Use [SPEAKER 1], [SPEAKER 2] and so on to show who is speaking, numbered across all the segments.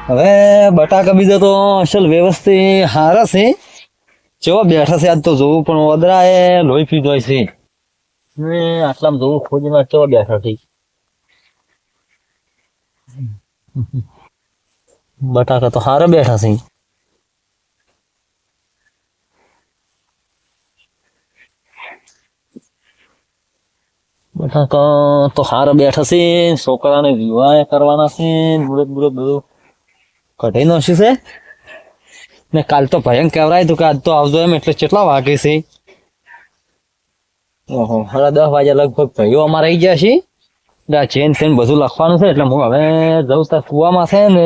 [SPEAKER 1] હવે બટાકા બીજા તો અસલ વ્યવસ્થિત હારા છે. ચેવા બેઠા છે આજ તો જોવું, પણ ઓદરા એ લોહી પી જાય છે ને આટલામાં જોવું ખોજીમાં ચેવા બેઠા છે. બટાકા તો હારા બેઠા છે. બટાકા તો હારા બેઠા છે. છોકરાને વિવાહ કરવાના છે. મુરત મુરત બધું કઢાઈ નાખ્યું છે ને કાલ તો ભયંકર કહેવાય તો કે આજ તો આવજો એમ, એટલે કેટલા વાગે છે? ઓહો, 10:30 વાગ્યા લગભગ ભાઈઓ અમારે આવી ગયા છે. ચેન ચેન બધું લખવાનું છે, એટલે હું હવે જઉં ત્યાં કુવામાં છે ને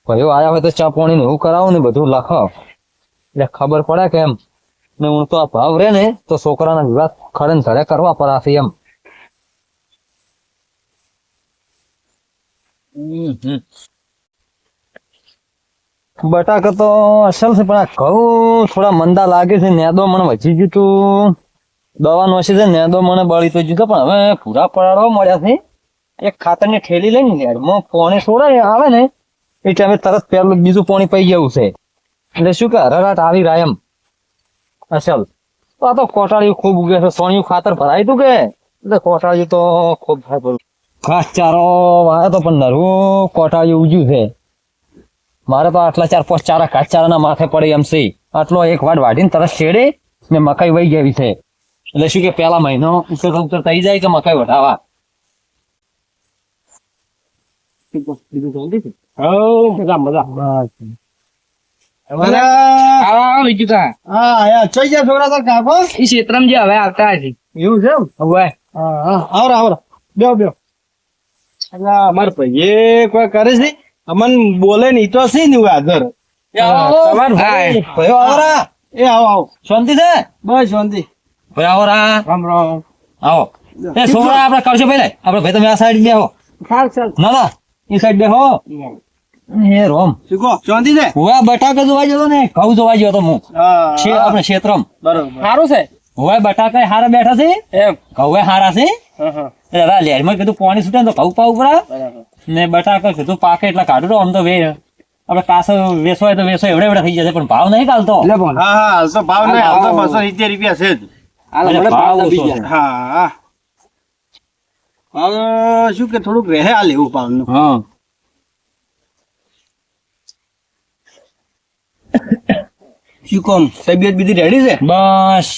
[SPEAKER 1] ભાઈઓ આવ્યા હોય તો ચા પાણી ને એવું કરાવું ને બધું લખાવ, એટલે ખબર પડે કે એમ. ને હું તો આ ભાવ રે ને તો છોકરાના વિવાહ ખરે ને ધડે કરવા પડાશે એમ. બટાકા તો અસલ છે, પણ આ ઘઉં થોડા મંદા લાગે છે. નેદો મને વધી ગયું તું, દવા નોસી છે, નેદો મને બળી તો ગયું, પણ હવે પૂરા પડાડવા મળ્યા છે. એક ખાતરની ઠેલી લઈને યારમાં પાણી છોડે આવે ને એ ટાઈમે તરત પેલું બીજું પાણી પઈ જવું છે, એટલે શું કે હરાટ આવી રહ્યા એમ. અસલ તો આ તો કોટાળિયું ખૂબ ઉગે છે. સોનિયું ખાતર ભરાય તું કે એટલે કોટાળિયું તો ખૂબ થાય. ઘાસ ચારો વાયો તો પણ નરવું કોટાળિયું ઉગ્યું છે. મારે તો આટલા 4-5 ચારા ઘાસ ચારાના માથે પડે એમ છે. આટલો એક વાટ વાઢીને તરત શેડે ને મકાઈ વહી ગઈ છે, એટલે શું કે પેલા મહિનો ઉતર થઈ જાય કે મકાઈ વઢાવા.
[SPEAKER 2] અમાર ભાઈ કોઈ કરે છે અમન બોલે નહી તો સી નું આદર એ આવો
[SPEAKER 1] શાંતિ છે?
[SPEAKER 2] બસ શાંતિ.
[SPEAKER 1] ભાઈ આવો રા.
[SPEAKER 2] રામ રામ.
[SPEAKER 1] આવો એ છોકરા આપડે કરશો ભાઈ. આપડે ભાઈ તમે આ સાઈડ બેહો. ના ના એ સાઈડ બેહો. એ રોમ
[SPEAKER 2] શું કહો? શાંતિ છે?
[SPEAKER 1] હુવા બટાકા જોવા ગયો ને ઘઉં જોવા ગયો તો હું આપણે ક્ષેત્રમ.
[SPEAKER 2] બરોબર
[SPEAKER 1] સારું છે. હુવા બટાકા હારા બેઠા છે એમ, ઘઉં હારા છે. લેરમાં કીધું પાણી છૂટે ને તો ઘઉં પાવું પડે ને બટાકા કીધું પાકે એટલે કાઢું તો આમ તો આપડે કાસો વેસો હોય તો વેસો એવડે એવડે થઈ જશે, પણ ભાવ નહીં કાલતો.
[SPEAKER 2] હા તો ભાવ નહીં, હાલ તો 270 રૂપિયા છે જ. હા હવે શું કે થોડુંક રહે આ લેવું પાવનું.
[SPEAKER 1] હા
[SPEAKER 2] શું કોમ તબિયત બીજી રેડી છે?
[SPEAKER 1] બસ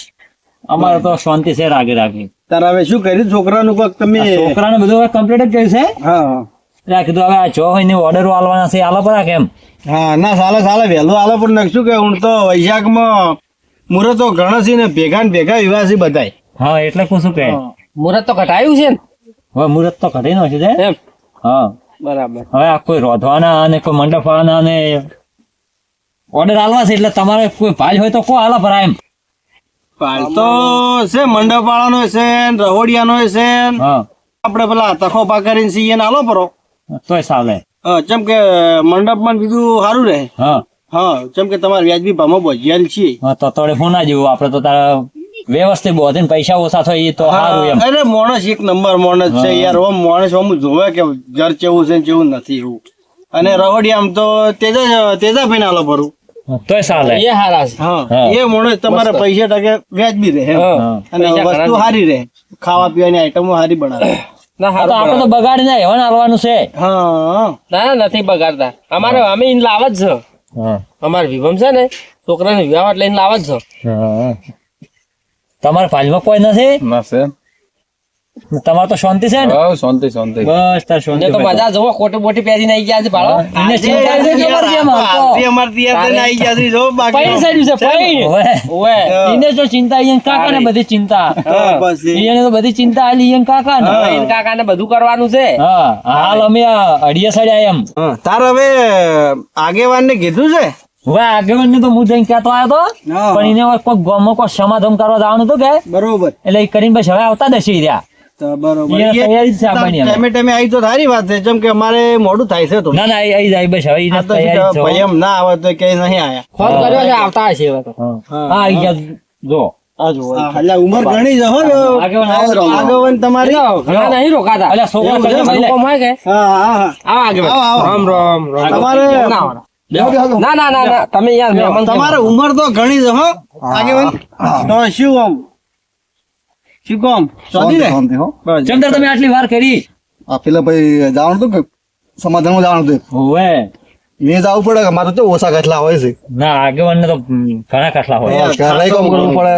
[SPEAKER 1] અમારે તો શાંતિ છે. રાગે રાગે
[SPEAKER 2] તારે હવે શું કર્યું છોકરાનું કોક તમે?
[SPEAKER 1] છોકરાને બધું કમ્પ્લીટ જ કર્યું છે.
[SPEAKER 2] હા
[SPEAKER 1] કીધું હવે આ જો હોય ને ઓર્ડર આલવાના છે, આલો પરા કેમ?
[SPEAKER 2] હા ના ચાલે વહેલું આલો, પણ શું કે હું તો વૈશાખમાં મુહૂર્તો ગણસી ને ભેગા વિવાસી બધાય.
[SPEAKER 1] હા એટલે શું કે
[SPEAKER 2] મુહૂર્ત તો ઘટાયું છે ને?
[SPEAKER 1] હવે મુહૂર્ત તો ઘટી નો છે એમ. હા
[SPEAKER 2] બરાબર.
[SPEAKER 1] હવે આ કોઈ રોધવાના અને કોઈ મંડપ વાળાના ને ઓર્ડર આલવા છે, એટલે તમારે કોઈ ભાઈ હોય તો કો આલા પરા એમ.
[SPEAKER 2] પાલ તો છે મંડપ વાળાનો છે, રહોડિયાનો છે.
[SPEAKER 1] હા
[SPEAKER 2] આપડે પેલા તખોપા કરીને સીએ ને આલો પરો
[SPEAKER 1] તોય ચાલે.
[SPEAKER 2] જેમ કે મંડપમાં બીજું સારું રહે.
[SPEAKER 1] હા
[SPEAKER 2] હા જેમ કે તમારે વ્યાજબી ભાવમાં ભજીયાલ છીએ.
[SPEAKER 1] હા તો તોડે ફોના જેવું આપડે તો તારા વ્યવસ્થિત બોધીને પૈસા ઓછા થાય એ તો સારું એમ.
[SPEAKER 2] અરે માણસ એક નંબર માણસ છે યાર. ઓમ માણસ ઓમ જોવે કે ઘર કેવું છે કેવું નથી એવું. અને રહોડિયા આમ તો તેજા ભાઈ આલો પરું
[SPEAKER 1] તોય ચાલે.
[SPEAKER 2] એ હારા છે. હા એ માણસ તમારે પૈસા ટકે વ્યાજબી રહે અને વસ્તુ સારી રહે, ખાવા પીવાની આઈટમો સારી બનાવે.
[SPEAKER 1] આપડે તો બગાડી ના એવા આવવાનું છે.
[SPEAKER 2] હા
[SPEAKER 3] ના નથી બગાડતા. અમારે અમે એને લાવ જ છે. અમારે વિભમ છે ને છોકરાને વિવાહ લઈને લાવ જ છે.
[SPEAKER 1] તમારા પાલમાં કોઈ નથી? તમારે તો શાંતિ છે ને?
[SPEAKER 2] શાંતિ
[SPEAKER 1] બસ તાર શાંતિ.
[SPEAKER 3] તો બધા જોવો કોટી બોટી પહેરીને આવી ગયા છે ભાડો.
[SPEAKER 1] એને ચિંતા છે કે અમારી જેમ હતો? પૈણ સાઈડ છે પૈણ. ઓએ એને તો ચિંતા એને કાકા ને બધી ચિંતા. એને તો બધી ચિંતા આલી એને કાકા ને.
[SPEAKER 3] એને કાકા ને બધું કરવાનું છે.
[SPEAKER 1] હા હાલ અમે અડિયા સાઈડ આયા એમ.
[SPEAKER 2] તાર હવે આગેવાન ને કીધું છે?
[SPEAKER 1] હવે આગેવાન ને તો હું જઈને કહેતો આવ્યો તો, પણ એને કોઈ ગામમાં કોઈ સમાધાન કરવા જવાનું હતું કે
[SPEAKER 2] બરોબર,
[SPEAKER 1] એટલે એ કરીને પછી હવે આવતા દશી રહ્યા.
[SPEAKER 2] ટાઈમે આવી તો સારી વાત છે, જેમ કે અમારે મોડું થાય છે તો.
[SPEAKER 1] ના ના આવી જાય બસ હવે
[SPEAKER 2] એમ ના આવે તો કઈ નહીં આયા.
[SPEAKER 3] ફોન કર્યો છે આવતા હશે હવે તો.
[SPEAKER 1] હા આવી ગયા જો
[SPEAKER 2] એટલે ઉંમર ઘણી છે હો આગેવાન તમારી.
[SPEAKER 3] ઘણા નહીં રોકાતા.
[SPEAKER 1] અલ્યા છોકરા
[SPEAKER 2] એવું છે?
[SPEAKER 1] તમે ભાઈ લે.
[SPEAKER 3] કોમ હોય કે
[SPEAKER 2] હા હા હા
[SPEAKER 3] આવો આગળ
[SPEAKER 2] આવો, આવો.
[SPEAKER 3] રામ રામ રામ.
[SPEAKER 2] તમારે
[SPEAKER 3] ના ના ના ના તમે યાર મહેમાન છો.
[SPEAKER 2] તમારે ઉંમર તો ઘણી છે હો આગેવાન. તો શું આમ શું કામ શાંતિ ને? બસ.
[SPEAKER 1] ચંદર તમે આટલી વાર કરી
[SPEAKER 4] આ પેલા ભાઈ જવાનું હતું કે સમાધાનમાં જવાનું હતું
[SPEAKER 1] હોવે
[SPEAKER 4] મેં જવું પડે કે મારે તો ઓછા કેટલા હોય છે
[SPEAKER 1] ના આગેવાન તો ઘણા કાટલા હોય
[SPEAKER 4] ઘરે કામ કરવું પડે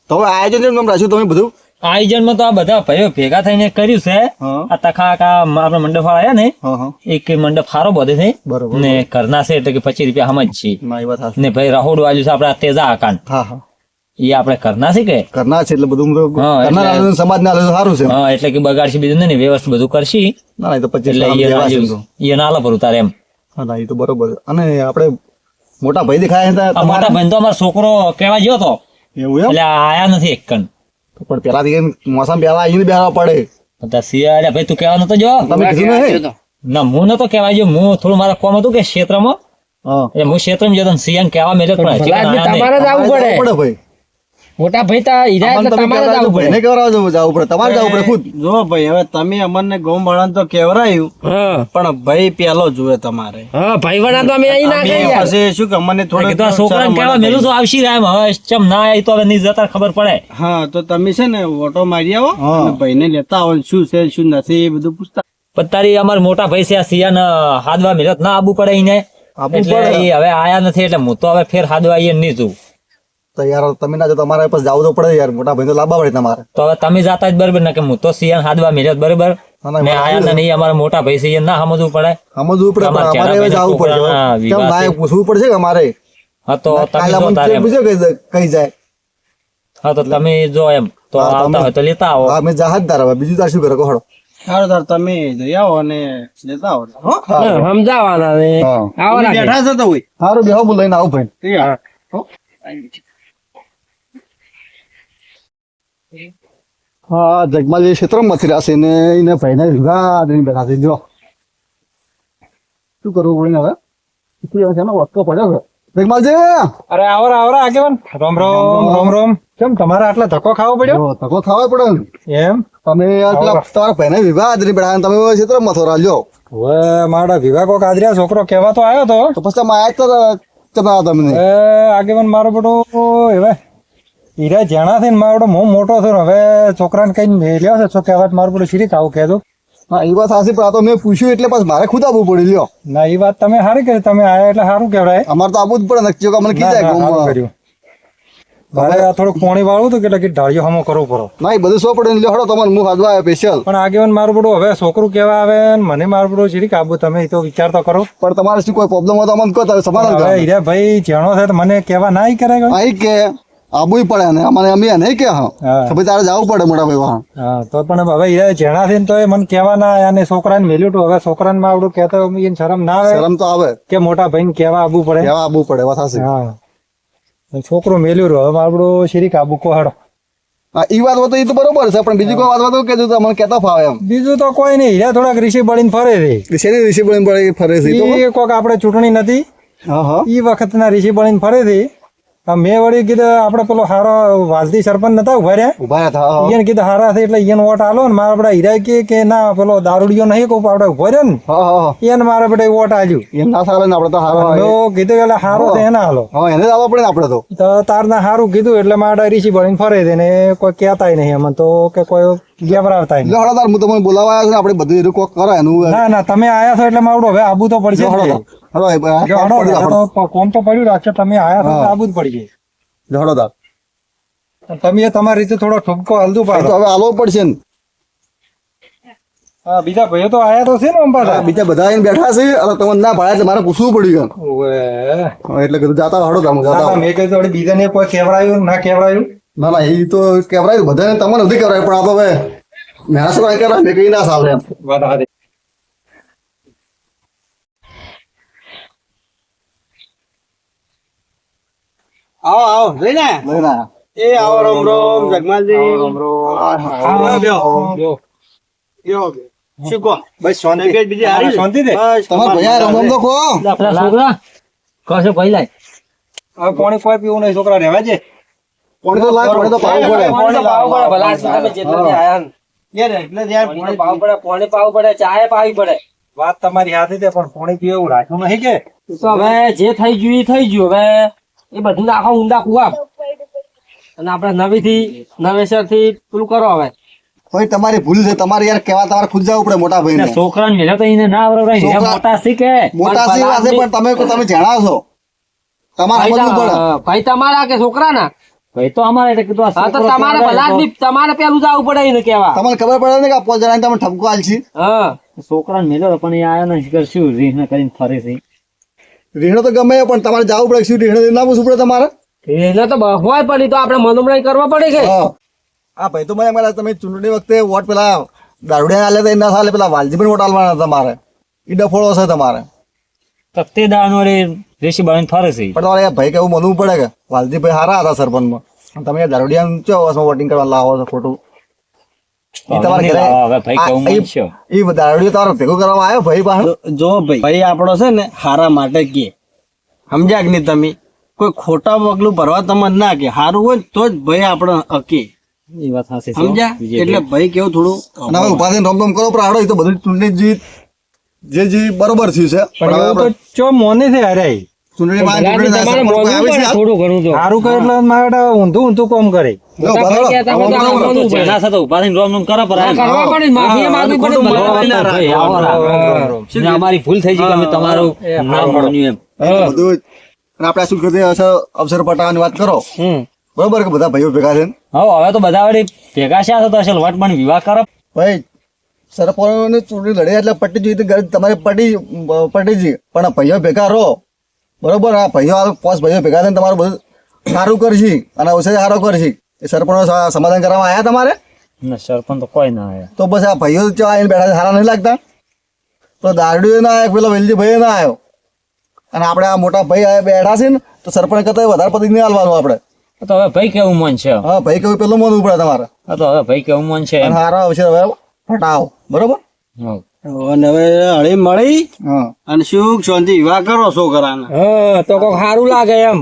[SPEAKER 4] તો હવે આયોજન કેમ રાખ્યું તમે બધું
[SPEAKER 1] આયોજનમાં તો આ બધા ભાઈઓ ભેગા થઈને કર્યું છે
[SPEAKER 4] હા
[SPEAKER 1] આ તખા આપણા મંડપ વાળા આયા ને
[SPEAKER 4] હા હા
[SPEAKER 1] એક મંડપ સારો બધે છે
[SPEAKER 4] બરોબર
[SPEAKER 1] ને ઘરના છે એટલે કે 25 રૂપિયા હમ જ છે
[SPEAKER 4] ના એ વાત સાચી.
[SPEAKER 1] ને ભાઈ રહોડ વાળું છે આપડા તેજા આકાન
[SPEAKER 4] હા હા
[SPEAKER 1] એ આપણે ઘરના છે કે
[SPEAKER 4] કરના છે એટલે બધું
[SPEAKER 1] હા,
[SPEAKER 4] કરના
[SPEAKER 1] એટલે-
[SPEAKER 4] સમાજ ના સારું છે
[SPEAKER 1] હા એટલે કે બગાડશે બીજું નહીં ને વ્યવસ્થિત બધું કરશી
[SPEAKER 4] ના ના એ તો 25
[SPEAKER 1] એટલે
[SPEAKER 4] લાખ દેવા છે એમ તો.
[SPEAKER 1] એ ના લે ભરું તારે એમ
[SPEAKER 4] હા ના એ તો બરોબર અને આપણે મોટા ભાઈ દેખાય છે
[SPEAKER 1] આ મોટા ભાઈ તો અમારો છોકરો કહેવા ગયો તો
[SPEAKER 4] એવું એમ
[SPEAKER 1] એટલે આયા નથી એક કણ
[SPEAKER 4] પણ પેલાથી એમ મોસમ પેલા આવીને બેસવા પડે
[SPEAKER 1] બધા શિયાળે ભાઈ તું કહેવાનો તો જો
[SPEAKER 4] તમે કીધું નહીં
[SPEAKER 1] ના હું નતો કહેવા ગયો હું થોડું મારા કોમ હતું કે ક્ષેત્રમાં
[SPEAKER 4] હા
[SPEAKER 1] એ હું ક્ષેત્રમાં જતો ને સિયાને કહેવા મેલ્યો પણ હજી
[SPEAKER 3] ભલા આદમી
[SPEAKER 1] આયા નહીં.
[SPEAKER 3] તમારે જ આવવું પડે.
[SPEAKER 4] પડે ભાઈ
[SPEAKER 3] મોટા ભાઈ તા હીરા
[SPEAKER 4] અમને
[SPEAKER 3] એટલે
[SPEAKER 4] તમે
[SPEAKER 3] તમારે જ
[SPEAKER 4] કહેવડાવજો,
[SPEAKER 3] આવવું પડે.
[SPEAKER 4] ભાઈને કહેવડાવજો, જવું પડે તમારે જવું પડે ખુદ
[SPEAKER 2] જો ભાઈ હવે તમે અમને ગૌ મળાને તો કેવરાયું
[SPEAKER 3] હા
[SPEAKER 2] પણ ભાઈ પેલો જુએ તમારે
[SPEAKER 3] હા ભાઈ વણા તો અમે અહીં ના
[SPEAKER 2] અમે
[SPEAKER 3] ગઈ યાર.
[SPEAKER 2] પછી શું કે અમને
[SPEAKER 1] કીધું આ
[SPEAKER 2] થોડું
[SPEAKER 1] છોકરાને કહેવા મેલું તો આવશી રહ્યા એમ. હવે ચમ ના આવી તો હવે નહીં જતા ખબર પડે
[SPEAKER 2] હા તો તમે છે ને ઓટો મારી આવો
[SPEAKER 4] હા.
[SPEAKER 2] અને ભાઈને લેતા આવો શું છે શું નથી એ બધું પૂછતા
[SPEAKER 1] પણ તારી અમારા મોટા ભાઈ છે આ સિયાને હાદવા મેલ્યો તો ના આબુ પડે એને
[SPEAKER 4] આપવું
[SPEAKER 1] એટલે
[SPEAKER 4] પડે.
[SPEAKER 1] ઈ હવે આયા નથી એટલે હું તો હવે ફેર હાદવા આવીએ નહીં તું
[SPEAKER 4] તો યાર તમે ના જો તમારે પછી જવું તો પડે યાર મોટા ભાઈ તો લાવવા પડે તમારે
[SPEAKER 1] તો હવે તમે જાતા જ બરાબર ને કે હું તો સિયાને હાદવા મેલ્યો જ બરાબર
[SPEAKER 4] ના, ના,
[SPEAKER 1] ને
[SPEAKER 4] મારે
[SPEAKER 1] આયા ને નહીં અમારા મોટા ભાઈ છે એ ના સમજવું પડે
[SPEAKER 4] સમજવું પડે પણ
[SPEAKER 1] તમારા
[SPEAKER 4] અમારે હવે
[SPEAKER 1] ચેલા
[SPEAKER 4] જવું પડે
[SPEAKER 1] છોકરાના
[SPEAKER 4] કેમ
[SPEAKER 1] વિવાહ
[SPEAKER 4] ના
[SPEAKER 1] છે.
[SPEAKER 4] એ પૂછવું પડશે કે અમારે
[SPEAKER 1] હા તો તમે
[SPEAKER 4] કાલે
[SPEAKER 1] જો
[SPEAKER 4] અમને
[SPEAKER 1] તારે એમ.
[SPEAKER 4] બીજો કઈ જાય
[SPEAKER 1] હા તો તમે જો એમ તો
[SPEAKER 4] હા,
[SPEAKER 1] આવતા
[SPEAKER 4] તમે-
[SPEAKER 1] હોય તો લેતા આવો
[SPEAKER 4] હા મેં જહાજ તાર હવે બીજું તાર શું કરે કહો
[SPEAKER 2] સારું તાર તમે જઈ આવો અને લેતા આવો હો
[SPEAKER 3] હા, સમજાવવાના ને
[SPEAKER 4] હા.
[SPEAKER 3] આવો
[SPEAKER 2] તમે
[SPEAKER 3] રાખે.
[SPEAKER 2] બેઠા છો તો હોય
[SPEAKER 4] સારું બેહો હું લઈને આવું ભાઈ
[SPEAKER 2] તૈયાર
[SPEAKER 4] હા જગમાલ ક્ષેત્રમાંથી રહેશે ને એને ભાઈને વિવાહ દઈને બેઠા છે જો શું કરવું પડે ને હવે શું છે એનો વસ્તો પડ્યો છે જગમાલજી
[SPEAKER 5] અરે આવરા આવરા આગેવાન રોમ રોમ રોમ રોમ કેમ તમારે આટલા ધક્કો ખાવો પડ્યો
[SPEAKER 4] જો તકો ખાવા પડે ને
[SPEAKER 5] એમ
[SPEAKER 4] તમે યાર પેલા તમારા ભાઈને વિવાહ દઈને બેઠા અને તમે ક્ષેત્રમાં થોડા લ્યો
[SPEAKER 5] હવે મારા વિભાગો કાદરિયા છોકરો કહેવા તો આવ્યો તો
[SPEAKER 4] તો પછી તમે આયા તો ચમા તમને
[SPEAKER 5] હવે આગેવાન મારો બેટો હવે હીરા જાણા છે ને મારો બેટો હું મોટો છું ને હવે છોકરાને કઈ મેલ્યો છે તો કહેવાત મારું બેટો શીરી આવું કહેતું
[SPEAKER 4] હા એ વાત સાચી પણ આ તો મેં પૂછ્યું એટલે પછી મારે ખુદ આવવું પડ્યું લ્યો
[SPEAKER 5] ના એ વાત તમે સારી કરી તમે આયા એટલે સારું કહેવાય
[SPEAKER 4] અમારે તો આવવું જ પડે નક્કી અમને કી જાય
[SPEAKER 5] સારું
[SPEAKER 4] ગામમાં.
[SPEAKER 5] કર્યું મારે આ થોડુંક પોણી વાળું હતું એટલે કે ઢાળિયો હમો કરવો પડો
[SPEAKER 4] ના એ બધું સો પડે ને લ્યો હડો તમારે મુખ હાથવા આવ્યો સ્પેશિયલ
[SPEAKER 5] પણ આગેવાન મારું બેટું હવે છોકરું કહેવા આવે ને મને મારું બેટું શીરી કાબુ તમે એ તો વિચાર તો કરો
[SPEAKER 4] પણ તમારે શું કોઈ પ્રોબ્લેમ હોય તો અમને કહો તમે સમાધાન
[SPEAKER 5] હવે
[SPEAKER 4] કરો
[SPEAKER 5] હીરા ભાઈ જાણો છે તો મને કહેવા ના કરે કોઈ?
[SPEAKER 4] અહીં કે આવવું પડે ને અમારે અમે નહીં કે હા
[SPEAKER 5] હા.
[SPEAKER 4] તો પછી તારે જવું પડે મોટા ભાઈ વાહ
[SPEAKER 5] હા તો પણ હવે હીરા જેણા છે ને તો એ મને કહેવા ના આયા ને છોકરાને મેલ્યું હતું હવે છોકરાને માં આવડું કહેતો એને શરમ ના આવે
[SPEAKER 4] શરમ તો આવે
[SPEAKER 5] કે મોટા ભાઈને કહેવા આવવું પડે
[SPEAKER 4] કેવા આવવું પડે વાત સાચી
[SPEAKER 5] હા અને છોકરો મેલ્યું રહ્યો હવે આપણું શીરી કાબુ કોહાડો
[SPEAKER 4] હા એ વાત હોય તો એ તો બરોબર છે પણ બીજી કોઈ વાત હોય તો કહેજો તો અમને કહેતા ફાવે એમ
[SPEAKER 5] બીજું તો કોઈ નહીં હીરા થોડાક ઋષિ બળીને ફરે છે
[SPEAKER 4] શેની ઋષિ બળીને પડે ફરે છે એ તો
[SPEAKER 5] એ કોક આપણે ચૂંટણી નથી
[SPEAKER 4] હા હા
[SPEAKER 5] એ વખતના ઋષિ બળીને ફરે છે મેં વળી કીધું આપણે પેલો હારો વાલદી સરપંચ નતા ઉભા રહ્યા
[SPEAKER 4] ઉભા રહ્યા હતા, હા,
[SPEAKER 5] એને કીધું હારા છે એટલે એને વોટ આલો ને મારા બધા હીરા કે ના પેલો દારૂડિયો નહીં કોક આપણે ઉભો રહ્યો ને
[SPEAKER 4] હા હા હા
[SPEAKER 5] એને મારા બધા વોટ આલ્યું
[SPEAKER 4] એમ ના સારા ને આપણે તો હારો હોય.
[SPEAKER 5] મેં કીધું એટલે હારો છે એને હાલો
[SPEAKER 4] હા એને જ આવવા પડે ને આપણે તો
[SPEAKER 5] તો તારના હારું કીધું એટલે મારા ઋષિ બળીને ફરે છે ને કોઈ કહેતાય નહીં અમને તો કે કોઈ ગેવરાવતાય નહીં
[SPEAKER 4] લો હળો તાર હું તમને બોલાવા આવ્યો છું ને આપણે બધું એ કોક કરો એનું
[SPEAKER 5] ના ના તમે આયા છો એટલે મારું હવે આબુ તો પડશે
[SPEAKER 4] લો
[SPEAKER 5] જ
[SPEAKER 4] હળો
[SPEAKER 5] ને.
[SPEAKER 4] તાર. હળો એ આ
[SPEAKER 5] જો હળો,
[SPEAKER 4] પડ્યું આપણું.
[SPEAKER 5] તો કોમ તો પડ્યું રાખશે તમે આયા છો તો આબુ જ પડી જાય
[SPEAKER 4] લો હળો તાર.
[SPEAKER 5] તમે એ તમારી રીતે થોડો ઠપકો હલદું
[SPEAKER 4] એ તો
[SPEAKER 5] પાડો
[SPEAKER 4] હવે આલવો પડશે ને
[SPEAKER 5] હા બીજા ભાઈઓ તો આયા તો છે ને અંબાદા
[SPEAKER 4] બીજા બધા આવીને બેઠા છે અને તમને ના પાડ્યા એટલે મારે પૂછવું પડ્યું
[SPEAKER 5] ઓવે.
[SPEAKER 4] હા, એટલે કીધું જાતા હળો તાર, હું
[SPEAKER 5] ના,
[SPEAKER 4] જાતા
[SPEAKER 5] ના,
[SPEAKER 4] આવું.
[SPEAKER 5] મેં કીધું વળી બીજાને કોઈ કેવડાયું ના કેવડાયું
[SPEAKER 4] ના ના એ તો કેવરાયું બધાને તમને નથી કેવરાય પણ આ તો હવે મેરા છોકરા કેવરાય મેં કઈ ના સાંભળે એમ
[SPEAKER 5] વાત હારી.
[SPEAKER 2] આવો આવો લઈને
[SPEAKER 4] લઈને આયા.
[SPEAKER 2] એ આવો રોમ રોમ જગમાલજી આવો બેહો
[SPEAKER 5] જો.
[SPEAKER 2] બેહો શું કહો
[SPEAKER 5] બસ શાંતિ.
[SPEAKER 2] તબિયત બીજી હારી ને?
[SPEAKER 5] શાંતિ છે?
[SPEAKER 2] બસ
[SPEAKER 4] તમારા ભૈયા રમ રમ તો કહો
[SPEAKER 1] પેલા છોકરા કશો ભાઈ લાય
[SPEAKER 5] હવે પાણી કોઈ પીવું નહીં છોકરા રહેવા છે
[SPEAKER 4] પાણી તો લાય, પાણી તો પાવું પડે.
[SPEAKER 3] પાણી તો પાવું પડે, ભલા તમે જેટલેથી આયા ને.
[SPEAKER 2] યાર એટલે જ યાર
[SPEAKER 3] પાણી તો પાવું પડે, પાણી પાવું પડે, ચાય પાવી પડે.
[SPEAKER 5] વાત તમારી સાચી છે પણ પાણી પીવે એવું રાખ્યું નહીં કે
[SPEAKER 3] એ તો હવે જે થઈ ગયું એ થઈ ગયું. હવે એ બધું નાખો ઊંડા કુવા અને આપણે નવેસર થી પેલું કરો. હવે
[SPEAKER 4] ભાઈ તમારી ભૂલ છે, તમારે યાર કહેવા તમારે ખુદ જવું પડે મોટા ભાઈને.
[SPEAKER 1] છોકરાને મેલ્યો તો એને ના આવડે
[SPEAKER 4] છોકરા-
[SPEAKER 1] મોટા શીખે
[SPEAKER 4] મોટા સી વાત છે પણ તમે જણાવો છો, તમારે સમજવું પડે.
[SPEAKER 3] ભાઈ તમારા કે છોકરાના?
[SPEAKER 1] ભાઈ તો અમારે એટલે કીધું આ
[SPEAKER 3] હા તો
[SPEAKER 1] છોકરો
[SPEAKER 3] તમારે
[SPEAKER 1] કેવડાવે
[SPEAKER 3] ભલા
[SPEAKER 1] તો
[SPEAKER 3] તમારે પેલું જવું પડે એને કેવા.
[SPEAKER 4] તમને ખબર પડે ને કે આ 5 જણાને તમે ઠપકો આલશી.
[SPEAKER 3] હા
[SPEAKER 1] છોકરાને મેલ્યો પણ એ આયો ને શીખર શું રીહને કરીને ફરે છે.
[SPEAKER 4] રીહણો તો ગમે પણ તમારે જવું પડે. શું રીહણો ના પૂછવું પડે તમારે?
[SPEAKER 3] એને તો બહવાય પડી તો આપણે મનોમરાઈ કરવા પડે કે.
[SPEAKER 4] હા. આ ભાઈ તો મને એમ લાગે તમે ચૂંટણી વખતે વોટ પેલા દારૂડિયા આલે તો એના સાલે પેલા વાલજીભાઈ વોટ આલવાના તમારે. ઈ ડફોળો છે તમારે.
[SPEAKER 1] તકતે દાનો રે રેશી બાળીને ફરે છે.
[SPEAKER 4] પણ તમારે એ ભાઈ કેવું માનવું પડે કે વાલજીભાઈ હારા હતા સરપંચમાં. અને તમે દારૂડિયા ચો વોટિંગ કરવા લાવો છો ખોટું. ઈ તમારે ઘરે
[SPEAKER 1] હવે ભાઈ કેવું માનશો.
[SPEAKER 4] ઈ દારૂડિયો તમારે ભેગું કરવામાં આવ્યો ભાઈ પાસે.
[SPEAKER 2] જો ભાઈ આપણો છે ને હારા માટે કે સમજ્યા કે નહીં તમે? કોઈ ખોટા પગલું ભરવા તમને ના કે હારું હોય ને તો જ ભાઈ આપણે હકે.
[SPEAKER 1] એ વાત સાચી છે.
[SPEAKER 2] સમજ્યા? એટલે ભાઈ કેવું થોડું
[SPEAKER 4] અને હવે ઉભા થઈને રોમ કરો પણ હાડો ઈ તો બધું ચૂંટણી જીત જે બરોબર થયું છે. પણ
[SPEAKER 5] પણ
[SPEAKER 4] હવે
[SPEAKER 5] એવું તો ચો મોને છે અરે
[SPEAKER 4] ચૂંટણીમાં
[SPEAKER 3] ભલાથી તમારે મોનવું પડે થોડું ઘણું તો.
[SPEAKER 5] સારું કરે એટલે મારે ઊંધું કામ કરે.
[SPEAKER 4] જો ઉભા થો.
[SPEAKER 3] કહેતા હોય તો આપણે મોનવું પડે.
[SPEAKER 1] જેના સાથે ઉભા થઈને રોમ રોમ કરો પર
[SPEAKER 3] ના કરવા પડે ને, માફી માંગવી પડે ને બધા.
[SPEAKER 1] ભાઈ આવો રામ. ને અમારી ભૂલ થઈ છે કે અમે તમારું નામ માન્યું એમ.
[SPEAKER 4] બધું જ. અને આપણે શું કરીએ અવસર પટાવવાની વાત કરો
[SPEAKER 3] હમ.
[SPEAKER 4] બરોબર કે બધા ભાઈઓ ભેગા થઈને
[SPEAKER 1] હવે તો બધા વળી ભેગા છે તો અસલ વટ પણ વિવાહ કરો.
[SPEAKER 4] ભાઈ સરપંચની ચૂંટણી લડે એટલે પટી જોઈ તો તમારે પટી જી પણ આ ભાઈઓ ભેગા રહો બરોબર. આ ભાઈઓ 5 ભાઈઓ ભેગા થઈને તમારું બધું સારું કરશી અને અવસર સારો કરશી. એ સરપંચ સમાધાન કરવામાં આવ્યા તમારે
[SPEAKER 1] ના સરપંચ તો કોઈ ના આવ્યા.
[SPEAKER 4] તો બસ આ ભાઈઓ ચા આવીને બેઠા છે, સારા નહીં લાગતા? તો દારૂડિયો ના આવ્યો, પેલો વેલજી ભાઈ ના આવ્યો અને આપણે આ મોટા ભાઈ બેઠા છે ને તો સરપંચ કરતા વધારે પતિ નહીં હાલવાનું આપણે.
[SPEAKER 1] તો હવે ભાઈ કેવું મન છે.
[SPEAKER 4] હા ભાઈ કેવું પેલું માનવું પડે તમારે.
[SPEAKER 1] તો હવે ભાઈ કેવું મન છે
[SPEAKER 4] અને સારા અવસર હવે પટાવો બરોબર.
[SPEAKER 2] અને હવે હળી મળી
[SPEAKER 4] હા
[SPEAKER 2] અને સુખ શાંતિ વિવાહ કરો છોકરાના.
[SPEAKER 3] હા તો કોક સારું લાગે એમ.